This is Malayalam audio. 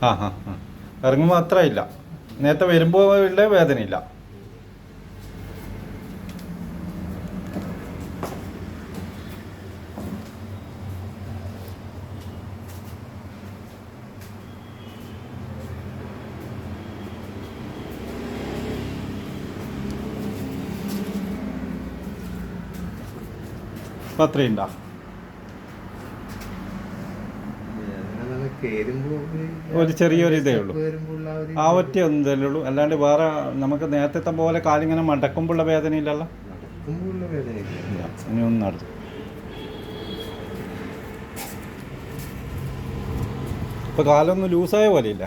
ആ ആ ആ ഇറങ്ങുമ്പോൾ അത്ര ഇല്ല, നേരത്തെ വരുമ്പോൾ ഉള്ള വേദനയില്ല. അത്രയുണ്ടോ? ഒരു ചെറിയൊരു ഇതേ ഉള്ളൂ, ആ ഒറ്റ ഒന്നല്ലേ ഉള്ളൂ. അല്ലാണ്ട് വേറെ നമുക്ക് നേരത്തെ പോലെ കാലിങ്ങനെ മടക്കുമ്പോഴുള്ള വേദനയില്ലല്ലോ. ഇനി ഒന്ന് നടന്നു. ഇപ്പൊ കാലൊന്നും ലൂസായ പോലെയില്ല.